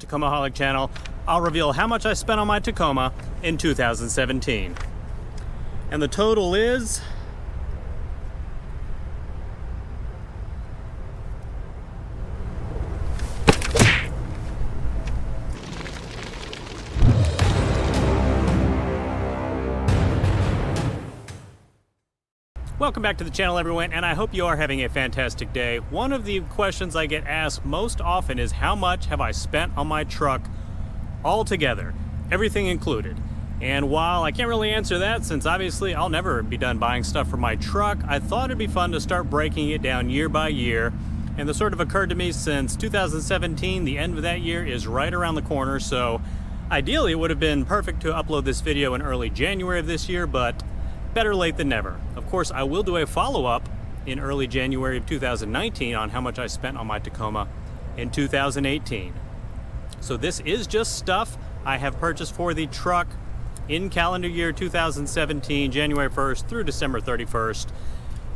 Tacomaholic channel, I'll reveal how much I spent on my Tacoma in 2017. And the total is Welcome back to the channel, everyone, and I hope you are having a fantastic day. One of the questions I get asked most often is how much have I spent on my truck altogether, everything included. And while I can't really answer that, since obviously I'll never be done buying stuff for my truck, I thought it'd be fun to start breaking it down year by year. And this sort of occurred to me since 2017, the end of that year is right around the corner, so ideally it would have been perfect to upload this video in early January of this year, but better late than never. Of course, I will do a follow-up in early January of 2019 on how much I spent on my Tacoma in 2018. So this is just stuff I have purchased for the truck in calendar year 2017, January 1st through December 31st.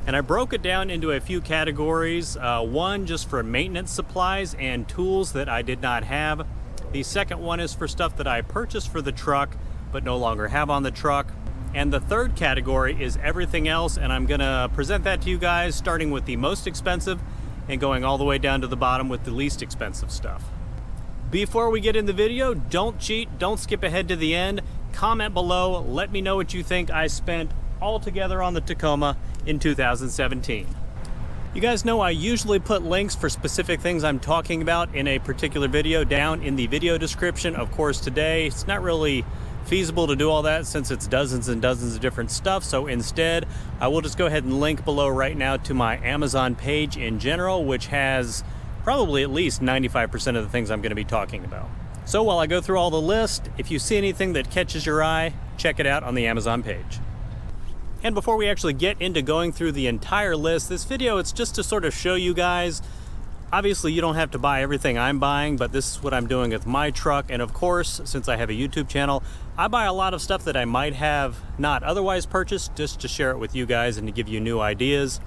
And I broke it down into a few categories. One just for maintenance supplies and tools that I did not have. The second one is for stuff that I purchased for the truck but no longer have on the truck. And the third category is everything else, and I'm gonna present that to you guys starting with the most expensive and going all the way down to the bottom with the least expensive stuff. Before we get in the video, don't cheat, don't skip ahead to the end. Comment below, let me know what you think I spent altogether on the Tacoma in 2017. You guys know I usually put links for specific things I'm talking about in a particular video down in the video description. Of course, today it's not really feasible to do all that since it's dozens and dozens of different stuff, so instead I will just go ahead and link below right now to my Amazon page in general, which has probably at least 95% of the things I'm going to be talking about. So while I go through all the list, if you see anything that catches your eye, check it out on the Amazon page. And before we actually get into going through the entire list, this video it's just to sort of show you guys, obviously you don't have to buy everything I'm buying, but this is what I'm doing with my truck. And of course, since I have a YouTube channel, I buy a lot of stuff that I might have not otherwise purchased just to share it with you guys and to give you new ideas.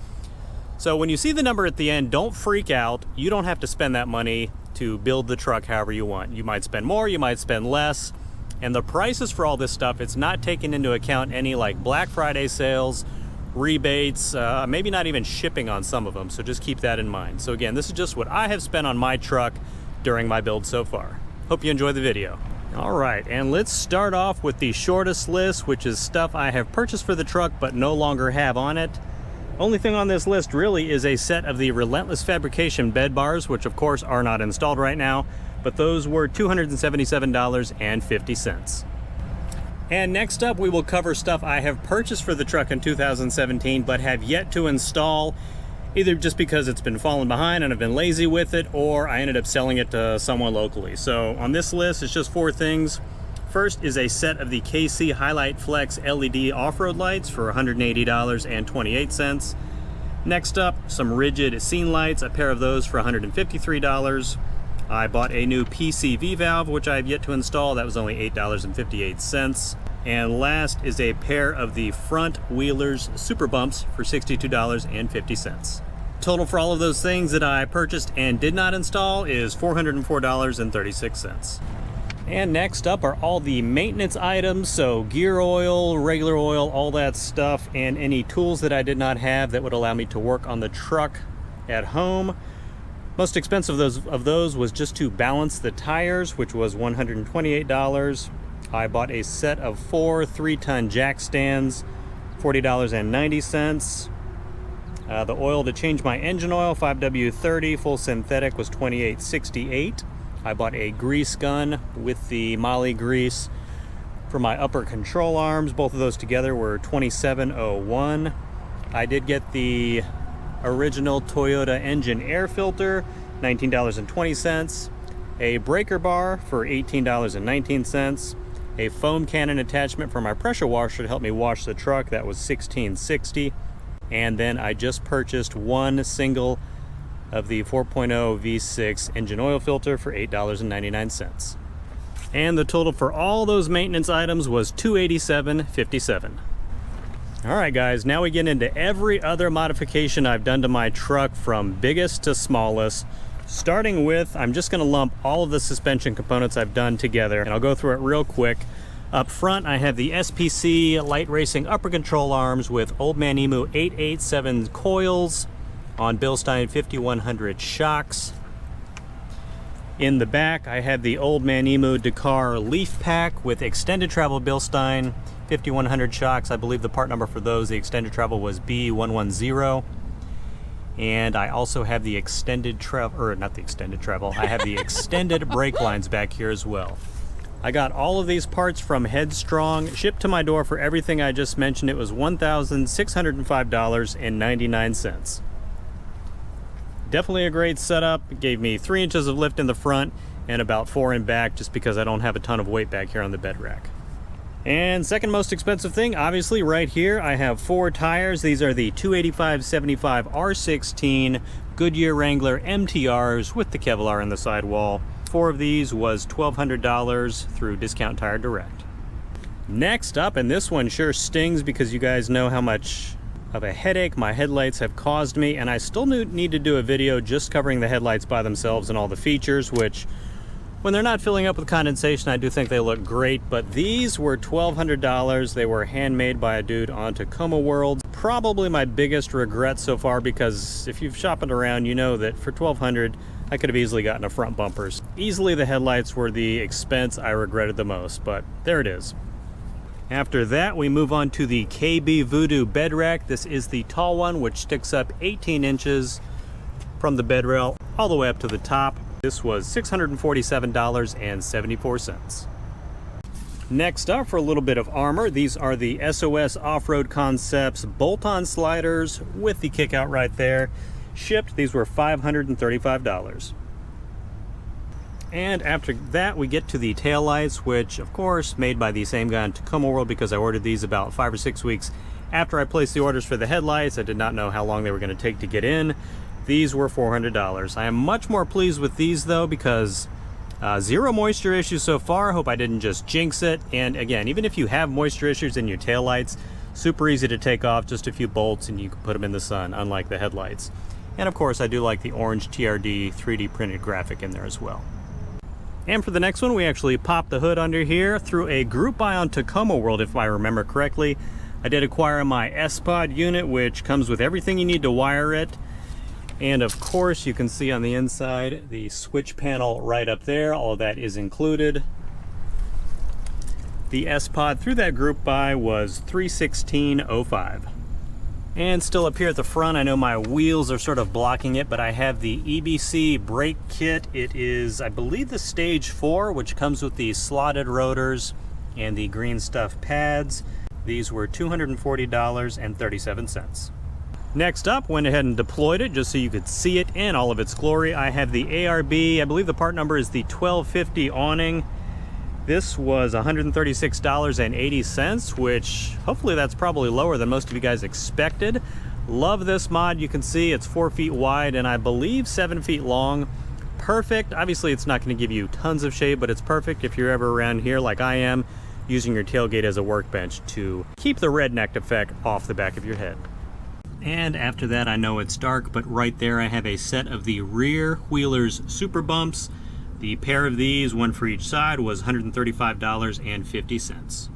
So when you see the number at the end, don't freak out. You don't have to spend that money to build the truck however you want. You might spend more, you might spend less. And the prices for all this stuff, it's not taking into account any like Black Friday sales, rebates, maybe not even shipping on some of them, so just keep that in mind. So again, this is just what I have spent on my truck during my build so far. Hope you enjoy the video. All right, and let's start off with the shortest list, which is stuff I have purchased for the truck but no longer have on it. Only thing on this list really is a set of the Relentless Fabrication bed bars, which of course are not installed right now, but those were $277.50. And next up, we will cover stuff I have purchased for the truck in 2017 but have yet to install, either just because it's been falling behind and I've been lazy with it, or I ended up selling it to someone locally. So on this list, it's just 4 things. First is a set of the KC Highlight Flex LED off-road lights for $180.28. Next up, some rigid scene lights, a pair of those for $153. I bought a new PCV valve, which I have yet to install. That was only $8.58. And last is a pair of the front Wheelers Super Bumps for $62.50. Total for all of those things that I purchased and did not install is $404.36. And next up are all the maintenance items, so gear oil, regular oil, all that stuff, and any tools that I did not have that would allow me to work on the truck at home. Most expensive of those was just to balance the tires, which was $128. I bought a set of 4 3-ton jack stands, $40.90. The oil to change my engine oil, 5W30 full synthetic, was $28.68. I bought a grease gun with the Molly grease for my upper control arms. Both of those together were $27.01. I did get the original Toyota engine air filter, $19.20. A breaker bar for $18.19. A foam cannon attachment for my pressure washer to help me wash the truck, that was $16.60. And then I just purchased one single of the 4.0 V6 engine oil filter for $8.99. And the total for all those maintenance items was $287.57. All right, guys, now we get into every other modification I've done to my truck, from biggest to smallest. Starting with, I'm just going to lump all of the suspension components I've done together, and I'll go through it real quick. Up front, I have the SPC Light Racing upper control arms with Old Man Emu 887 coils on Bilstein 5100 shocks. In the back, I have the Old Man Emu Dakar leaf pack with extended travel Bilstein 5100 shocks. I believe the part number for those, the extended travel, was B110. And I also have the extended travel, or not the extended travel, I have the extended brake lines back here as well. I got all of these parts from Headstrong, shipped to my door for everything I just mentioned. It was $1,605.99. Definitely a great setup. It gave me 3 inches of lift in the front and about 4 in back, just because I don't have a ton of weight back here on the bed rack. And second most expensive thing, obviously right here, I have 4 tires. These are the 285/75 R16 Goodyear Wrangler MTRs with the Kevlar in the sidewall. 4 of these was $1,200 through Discount Tire Direct. Next up, and this one sure stings because you guys know how much of a headache my headlights have caused me, and I still need to do a video just covering the headlights by themselves and all the features, which when they're not filling up with condensation, I do think they look great, but these were $1,200. They were handmade by a dude on Tacoma World. Probably my biggest regret so far, because if you've shopped around, you know that for $1,200, I could have easily gotten a front bumpers. Easily the headlights were the expense I regretted the most, but there it is. After that, we move on to the KB Voodoo bed rack. This is the tall one, which sticks up 18 inches from the bed rail all the way up to the top. This was $647.74. Next up, for a little bit of armor, these are the SOS Off-Road Concepts bolt-on sliders with the kickout right there. Shipped, these were $535. And after that, we get to the taillights, which of course made by the same guy in Tacoma World, because I ordered these about 5 or 6 weeks after I placed the orders for the headlights. I did not know how long they were going to take to get in. These were $400. I am much more pleased with these though, because zero moisture issues so far. Hope I didn't just jinx it. And again, even if you have moisture issues in your taillights, super easy to take off, just a few bolts and you can put them in the sun, unlike the headlights. And of course, I do like the orange TRD 3D printed graphic in there as well. And for the next one, we actually popped the hood under here through a group buy on Tacoma World, if I remember correctly. I did acquire my S-Pod unit, which comes with everything you need to wire it. And of course, you can see on the inside the switch panel right up there. All of that is included. The S-Pod through that group buy was $316.05. And still up here at the front, I know my wheels are sort of blocking it, but I have the EBC brake kit. It is, I believe, the Stage 4, which comes with the slotted rotors and the green stuff pads. These were $240.37. Next up, went ahead and deployed it just so you could see it in all of its glory. I have the ARB, I believe the part number is the 1250 awning. This was $136.80, which hopefully that's probably lower than most of you guys expected. Love this mod. You can see it's 4 feet wide and I believe 7 feet long. Perfect. Obviously it's not going to give you tons of shade, but it's perfect if you're ever around here like I am, using your tailgate as a workbench to keep the redneck effect off the back of your head. And after that, I know it's dark, but right there I have a set of the rear Wheelers Super Bumps. The pair of these, one for each side, was $135.50.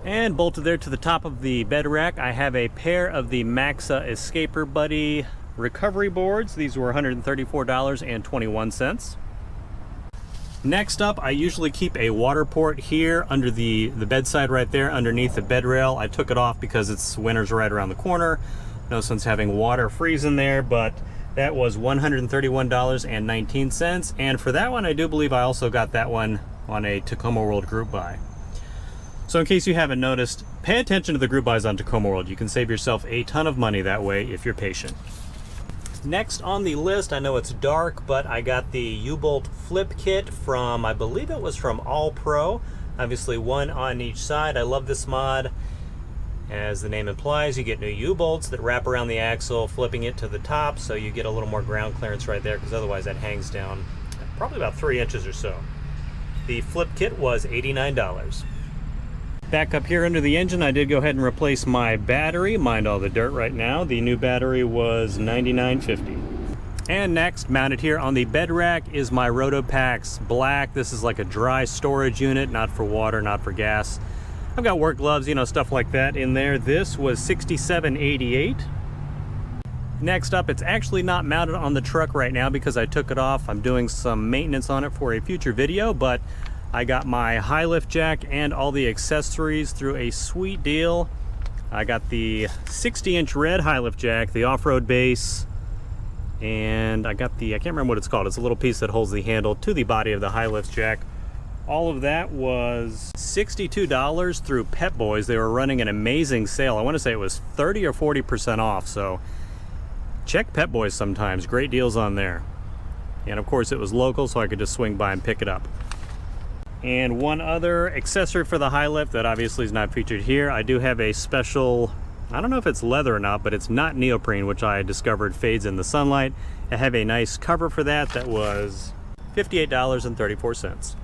And bolted there to the top of the bed rack, I have a pair of the Maxa Escaper Buddy recovery boards. These were $134.21. Next up, I usually keep a water port here under the bedside right there underneath the bed rail. I took it off because it's winter's right around the corner. No sense having water freeze in there, but that was $131.19. And for that one, I do believe I also got that one on a Tacoma World group buy. So in case you haven't noticed, pay attention to the group buys on Tacoma World. You can save yourself a ton of money that way if you're patient. Next on the list, I know it's dark, but I got the U-bolt flip kit from, I believe it was from All Pro. Obviously one on each side. I love this mod. As the name implies, you get new U-bolts that wrap around the axle, flipping it to the top, so you get a little more ground clearance right there, because otherwise that hangs down probably about 3 inches or so. The flip kit was $89. Back up here under the engine, I did go ahead and replace my battery. Mind all the dirt right now. The new battery was $99.50. And next, mounted here on the bed rack, is my Rotopax Black. This is like a dry storage unit, not for water, not for gas. I've got work gloves, you know, stuff like that in there. This was $67.88. Next up, it's actually not mounted on the truck right now because I took it off. I'm doing some maintenance on it for a future video, but I got my high lift jack and all the accessories through a sweet deal. I got the 60-inch red high lift jack, the off-road base, and I got the, I can't remember what it's called. It's a little piece that holds the handle to the body of the high lift jack. All of that was $62 through Pep Boys. They were running an amazing sale. I want to say it was 30 or 40% off, so check Pep Boys sometimes. Great deals on there. And of course it was local, so I could just swing by and pick it up. And one other accessory for the high lift that obviously is not featured here, I do have a special, I don't know if it's leather or not, but it's not neoprene, which I discovered fades in the sunlight. I have a nice cover for that was $58.34.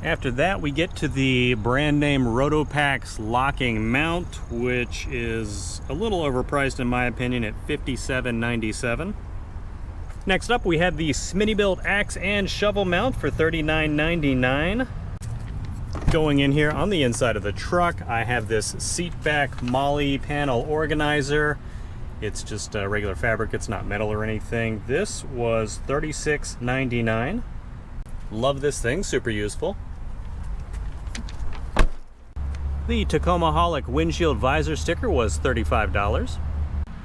After that, we get to the brand name Rotopax locking mount, which is a little overpriced in my opinion at $57.97. Next up, we have the Smittybilt axe and shovel mount for $39.99. Going in here on the inside of the truck, I have this seat back Molly panel organizer. It's just regular fabric, it's not metal or anything. This was $36.99. Love this thing, super useful. The Tacomaholic windshield visor sticker was $35.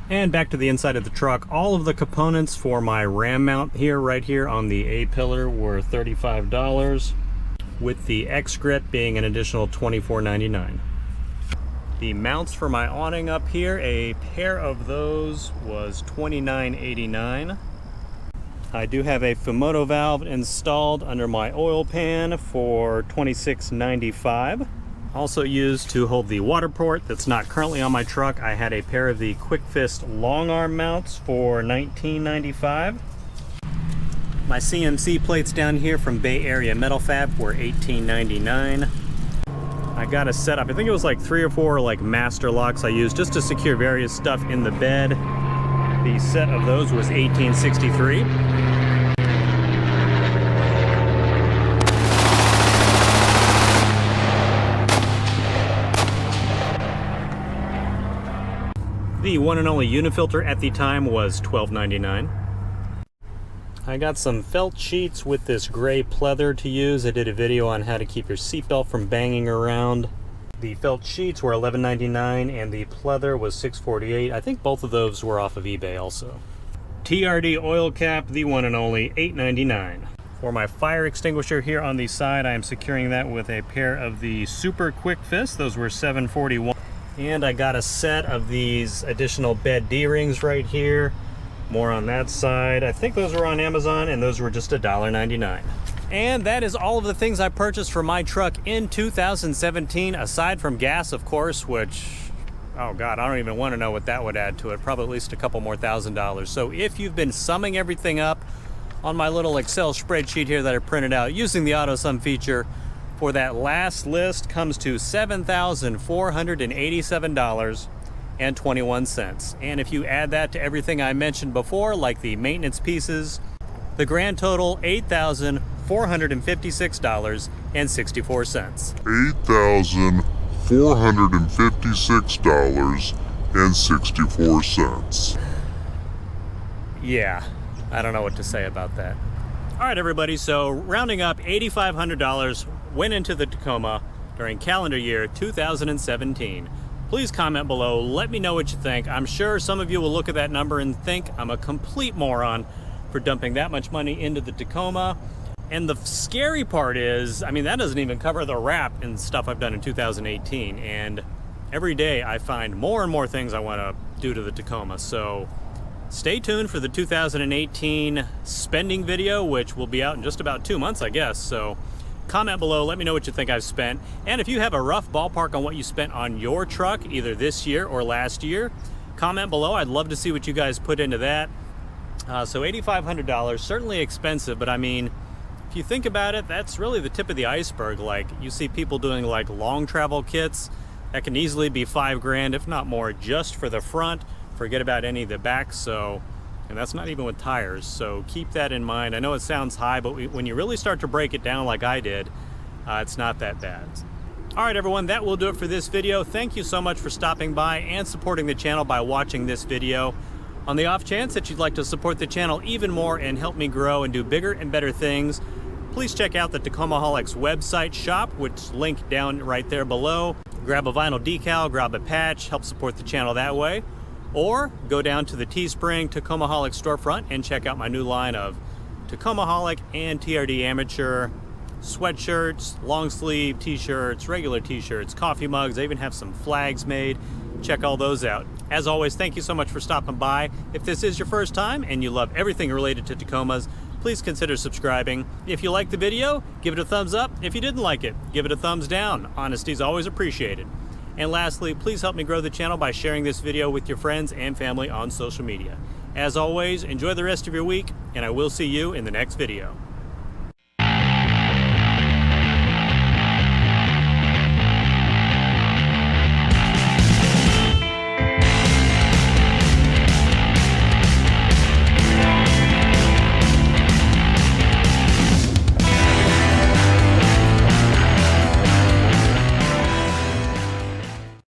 And back to the inside of the truck, all of the components for my ram mount here, right here on the A-pillar were $35, with the X-grip being an additional $24.99. The mounts for my awning up here, a pair of those was $29.89. I do have a Fumoto valve installed under my oil pan for $26.95. Also used to hold the water port that's not currently on my truck. I had a pair of the Quick Fist long arm mounts for $19.95. My CMC plates down here from Bay Area Metal Fab were $18.99. I got a setup, I think it was like 3 or 4 like master locks I used just to secure various stuff in the bed. The set of those was $18.63. The one and only unifilter at the time was $12.99. I got some felt sheets with this gray pleather to use. I did a video on how to keep your seatbelt from banging around. The felt sheets were $11.99 and the pleather was $6.48. I think both of those were off of eBay also. TRD oil cap, the one and only, $8.99. For my fire extinguisher here on the side, I am securing that with a pair of the Super Quick Fist. Those were $7.41. And I got a set of these additional bed D-rings right here. More on that side. I think those were on Amazon and those were just $1.99. And that is all of the things I purchased for my truck in 2017, aside from gas, of course, which, oh God, I don't even want to know what that would add to it. Probably at least a couple more $1,000s. So if you've been summing everything up on my little Excel spreadsheet here that I printed out using the auto sum feature, for that last list comes to $7,487.21. And if you add that to everything I mentioned before, like the maintenance pieces, the grand total, $8,456.64. $8,456.64. Yeah, I don't know what to say about that. All right, everybody, so rounding up, $8,500 went into the Tacoma during calendar year 2017. Please comment below, let me know what you think. I'm sure some of you will look at that number and think I'm a complete moron for dumping that much money into the Tacoma. And the scary part is, I mean, that doesn't even cover the wrap and stuff I've done in 2018. And every day I find more and more things I want to do to the Tacoma. So stay tuned for the 2018 spending video, which will be out in just about 2 months, I guess. So comment below, let me know what you think I've spent. And if you have a rough ballpark on what you spent on your truck, either this year or last year, comment below. I'd love to see what you guys put into that. So $8,500, certainly expensive, but I mean, if you think about it, that's really the tip of the iceberg. Like, you see people doing like long travel kits that can easily be $5 grand, if not more, just for the front. Forget about any of the back. So And that's not even with tires, so keep that in mind. I know it sounds high, but when you really start to break it down like I did, it's not that bad. All right, everyone, that will do it for this video. Thank you so much for stopping by and supporting the channel by watching this video. On the off chance that you'd like to support the channel even more and help me grow and do bigger and better things, please check out the Tacomaholic's website shop, which is linked down right there below. Grab a vinyl decal, grab a patch, help support the channel that way. Or go down to the Teespring Tacomaholic storefront and check out my new line of Tacomaholic and TRD Amateur sweatshirts, long sleeve t-shirts, regular t-shirts, coffee mugs. I even have some flags made. Check all those out. As always, thank you so much for stopping by. If this is your first time and you love everything related to Tacomas, please consider subscribing. If you liked the video, give it a thumbs up. If you didn't like it, give it a thumbs down. Honesty is always appreciated. And lastly, please help me grow the channel by sharing this video with your friends and family on social media. As always, enjoy the rest of your week, and I will see you in the next video.